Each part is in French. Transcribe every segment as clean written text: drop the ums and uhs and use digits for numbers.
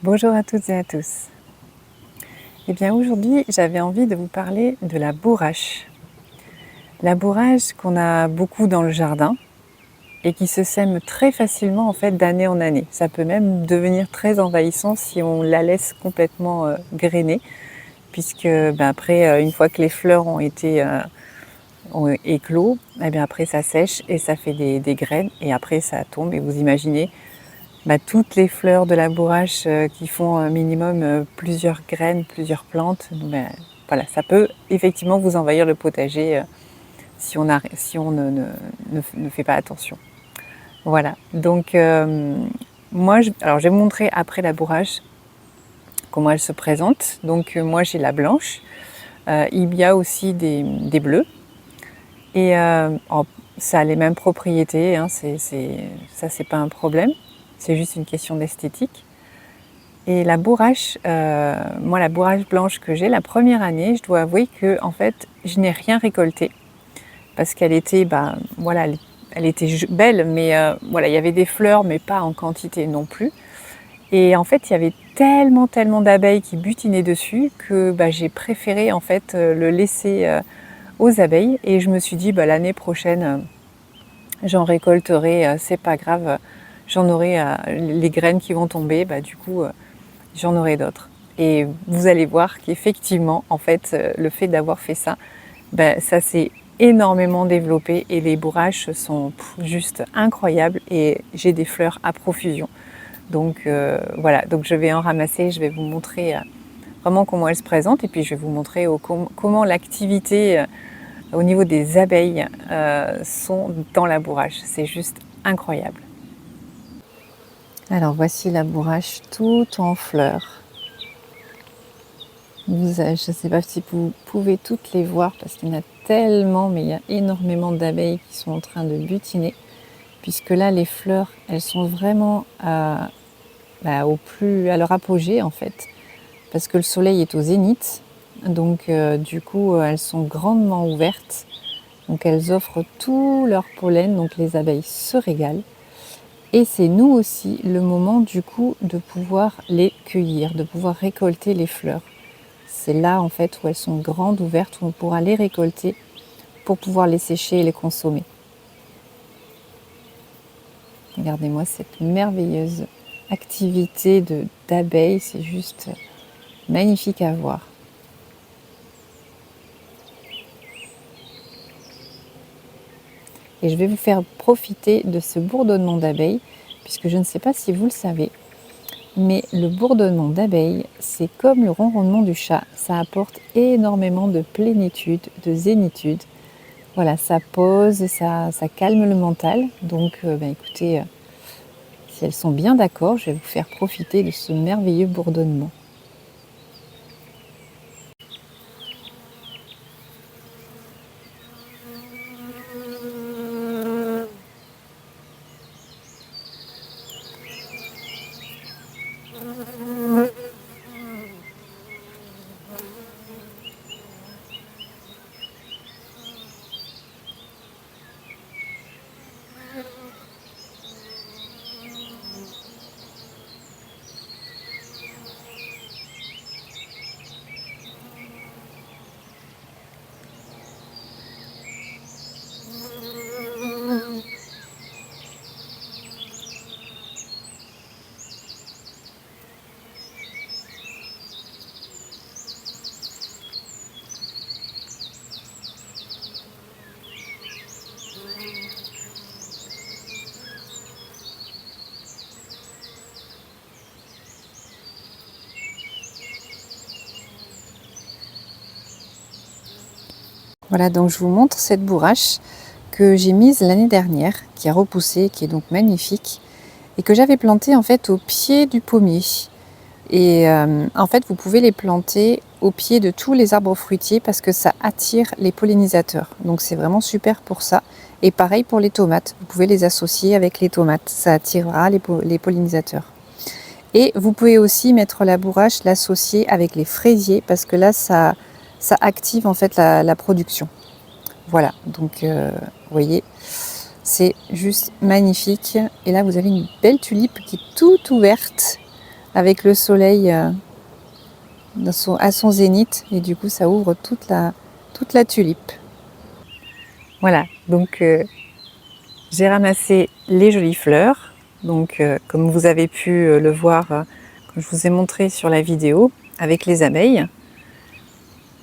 Bonjour à toutes et à tous. Eh bien aujourd'hui, j'avais envie de vous parler de la bourrache. La bourrache qu'on a beaucoup dans le jardin et qui se sème très facilement en fait d'année en année. Ça peut même devenir très envahissant si on la laisse complètement grainer, puisque après, une fois que les fleurs ont éclos, eh bien après ça sèche et ça fait des graines et après ça tombe et vous imaginez toutes les fleurs de la bourrache qui font un minimum plusieurs graines, plusieurs plantes. Voilà, ça peut effectivement vous envahir le potager si on ne fait pas attention. Voilà, donc alors je vais vous montrer après la bourrache comment elle se présente. Donc moi j'ai la blanche, il y a aussi des bleus et ça a les mêmes propriétés, hein, ça c'est pas un problème, c'est juste une question d'esthétique. Et la bourrache, moi la bourrache blanche que j'ai, la première année, je dois avouer que en fait, je n'ai rien récolté parce qu'elle était, voilà, elle était belle, mais voilà, il y avait des fleurs, mais pas en quantité non plus. Et en fait, il y avait tellement d'abeilles qui butinaient dessus que j'ai préféré en fait le laisser aux abeilles. Et je me suis dit, l'année prochaine, j'en récolterai, c'est pas grave, j'en aurai les graines qui vont tomber, du coup. J'en aurai d'autres. Et vous allez voir qu'effectivement, en fait, le fait d'avoir fait ça, ça s'est énormément développé et les bourraches sont juste incroyables et j'ai des fleurs à profusion. Donc voilà, donc je vais en ramasser, je vais vous montrer vraiment comment elles se présentent et puis je vais vous montrer comment l'activité au niveau des abeilles sont dans la bourrache. C'est juste incroyable. Alors voici la bourrache tout en fleurs. Je ne sais pas si vous pouvez toutes les voir parce qu'il y en a tellement, mais il y a énormément d'abeilles qui sont en train de butiner. Puisque là, les fleurs, elles sont vraiment à leur apogée en fait. Parce que le soleil est au zénith. Donc du coup, elles sont grandement ouvertes. Donc elles offrent tout leur pollen. Donc les abeilles se régalent. Et c'est nous aussi le moment du coup de pouvoir les cueillir, de pouvoir récolter les fleurs. C'est là en fait où elles sont grandes, ouvertes, où on pourra les récolter pour pouvoir les sécher et les consommer. Regardez-moi cette merveilleuse activité d'abeilles, c'est juste magnifique à voir. Et je vais vous faire profiter de ce bourdonnement d'abeilles, puisque je ne sais pas si vous le savez, mais le bourdonnement d'abeilles, c'est comme le ronronnement du chat, ça apporte énormément de plénitude, de zénitude. Voilà, ça pose, ça calme le mental. Donc écoutez, si elles sont bien d'accord, je vais vous faire profiter de ce merveilleux bourdonnement. Voilà, donc je vous montre cette bourrache que j'ai mise l'année dernière, qui a repoussé, qui est donc magnifique, et que j'avais plantée en fait au pied du pommier. Et en fait, vous pouvez les planter au pied de tous les arbres fruitiers parce que ça attire les pollinisateurs. Donc c'est vraiment super pour ça. Et pareil pour les tomates, vous pouvez les associer avec les tomates, ça attirera les pollinisateurs. Et vous pouvez aussi mettre la bourrache, l'associer avec les fraisiers parce que là, ça active en fait la production. Voilà, donc vous voyez, c'est juste magnifique. Et là, vous avez une belle tulipe qui est toute ouverte. avec le soleil à son zénith, et du coup ça ouvre toute la tulipe. Voilà, donc j'ai ramassé les jolies fleurs, donc comme vous avez pu le voir, comme je vous ai montré sur la vidéo, avec les abeilles.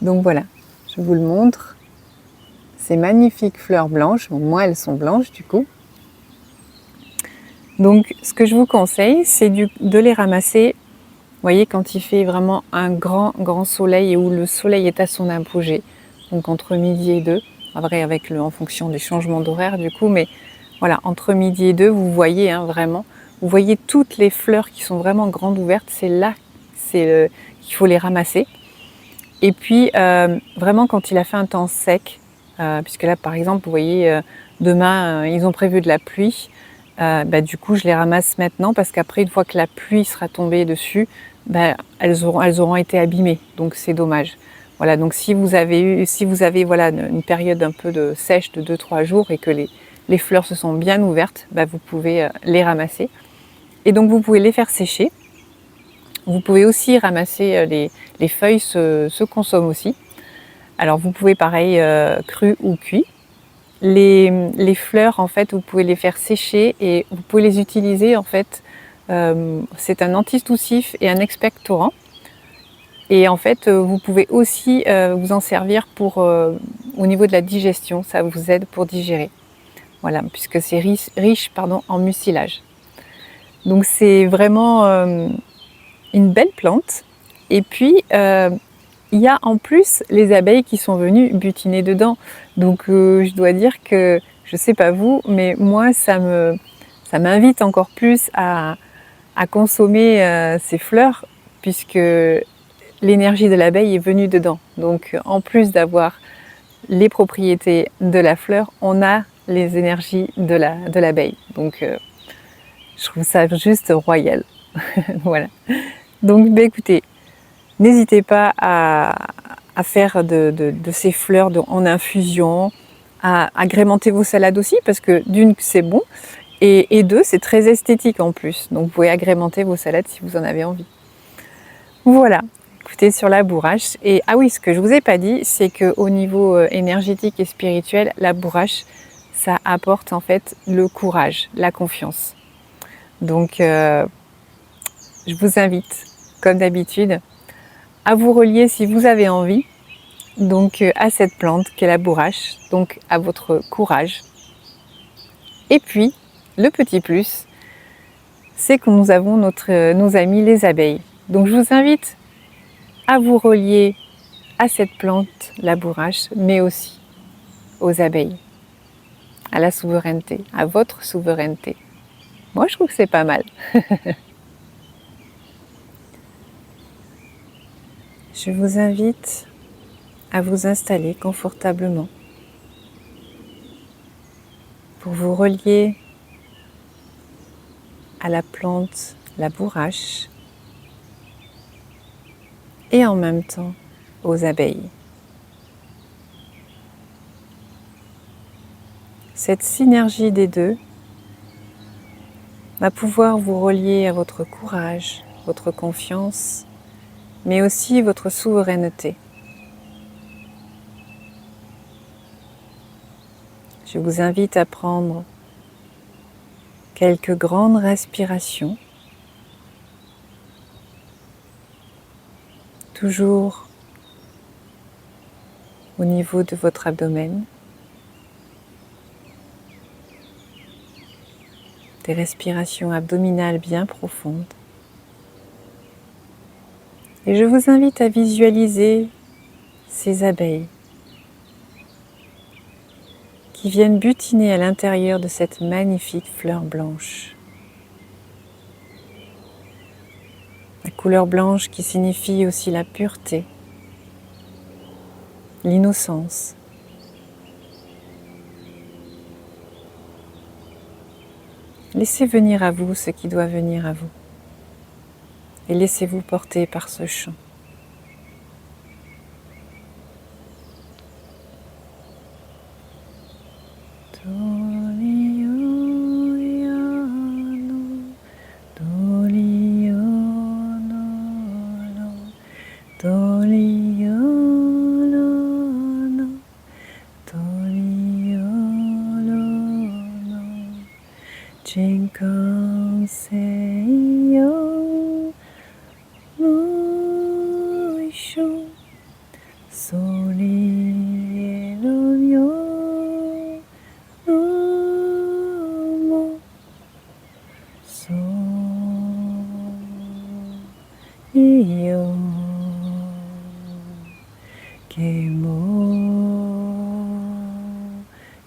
Donc voilà, je vous le montre. Ces magnifiques fleurs blanches, bon, moi elles sont blanches du coup. Donc ce que je vous conseille, c'est de les ramasser, vous voyez, quand il fait vraiment un grand soleil et où le soleil est à son apogée. Donc entre midi et 2, après en fonction des changements d'horaire du coup, mais voilà, entre midi et 2, vous voyez vraiment, vous voyez toutes les fleurs qui sont vraiment grandes ouvertes, c'est là qu'il faut les ramasser. Et puis vraiment quand il a fait un temps sec, puisque là par exemple, vous voyez, demain ils ont prévu de la pluie, du coup je les ramasse maintenant parce qu'après, une fois que la pluie sera tombée dessus, elles auront été abîmées, donc c'est dommage. Voilà, donc si vous avez voilà, une période un peu de sèche de 2-3 jours et que les fleurs se sont bien ouvertes, vous pouvez les ramasser. Et donc vous pouvez les faire sécher. Vous pouvez aussi ramasser les feuilles, se consomment aussi. Alors vous pouvez pareil cru ou cuit. Les fleurs, en fait, vous pouvez les faire sécher et vous pouvez les utiliser, en fait, c'est un antitoussif et un expectorant. Et en fait, vous pouvez aussi vous en servir au niveau de la digestion, ça vous aide pour digérer. Voilà, puisque c'est riche en mucilage. Donc c'est vraiment une belle plante. Et puis, il y a en plus les abeilles qui sont venues butiner dedans. Donc je dois dire que, je ne sais pas vous, mais moi ça m'invite encore plus à consommer ces fleurs, puisque l'énergie de l'abeille est venue dedans. Donc en plus d'avoir les propriétés de la fleur, on a les énergies de l'abeille. Donc je trouve ça juste royal. Voilà. Donc écoutez, n'hésitez pas à faire de ces fleurs en infusion, à agrémenter vos salades aussi, parce que d'une, c'est bon, et deux, c'est très esthétique en plus. Donc vous pouvez agrémenter vos salades si vous en avez envie. Voilà, écoutez, sur la bourrache. Et ah oui, ce que je vous ai pas dit, c'est qu'au niveau énergétique et spirituel, la bourrache, ça apporte en fait le courage, la confiance. Donc je vous invite, comme d'habitude, à vous relier si vous avez envie, donc à cette plante qu'est la bourrache, donc à votre courage. Et puis, le petit plus, c'est que nous avons nos amis les abeilles. Donc je vous invite à vous relier à cette plante, la bourrache, mais aussi aux abeilles, à la souveraineté, à votre souveraineté. Moi, je trouve que c'est pas mal. Je vous invite à vous installer confortablement pour vous relier à la plante, la bourrache, et en même temps aux abeilles. Cette synergie des deux va pouvoir vous relier à votre courage, votre confiance, mais aussi votre souveraineté. Je vous invite à prendre quelques grandes respirations, toujours au niveau de votre abdomen, des respirations abdominales bien profondes. Et je vous invite à visualiser ces abeilles qui viennent butiner à l'intérieur de cette magnifique fleur blanche. La couleur blanche qui signifie aussi la pureté, l'innocence. Laissez venir à vous ce qui doit venir à vous et laissez-vous porter par ce chant. 鳥よの鳥よの新幹線よの一緒それよのもそういいよ给我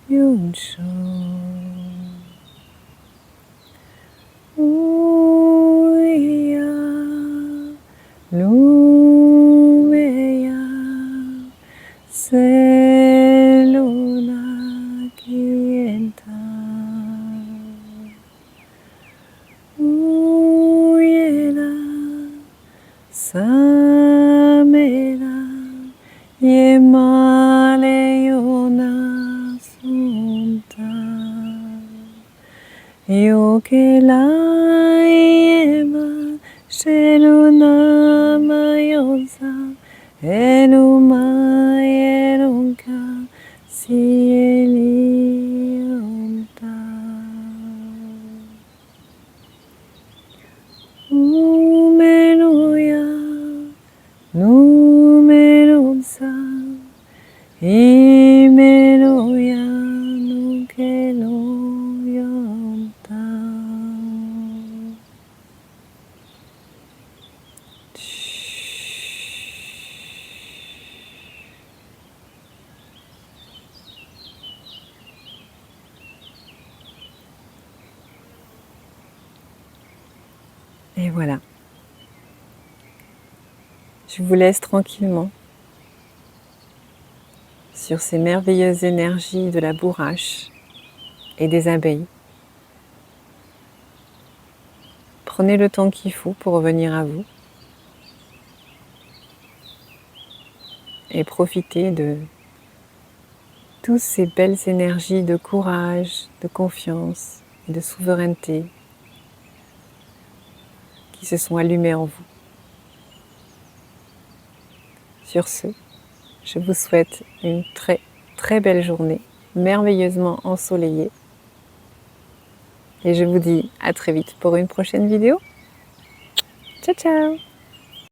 用手乌鸦路梅呀se luna quieta uyela samela yemale yona sunta yokela yema sheluna mayonsa eluma elunka sielionta umeluya numerumsa imeluya nukeloyonta Et voilà. Je vous laisse tranquillement sur ces merveilleuses énergies de la bourrache et des abeilles. Prenez le temps qu'il faut pour revenir à vous et profitez de toutes ces belles énergies de courage, de confiance et de souveraineté qui se sont allumées en vous. Sur ce, je vous souhaite une très très belle journée, merveilleusement ensoleillée. Et je vous dis à très vite pour une prochaine vidéo. Ciao ciao!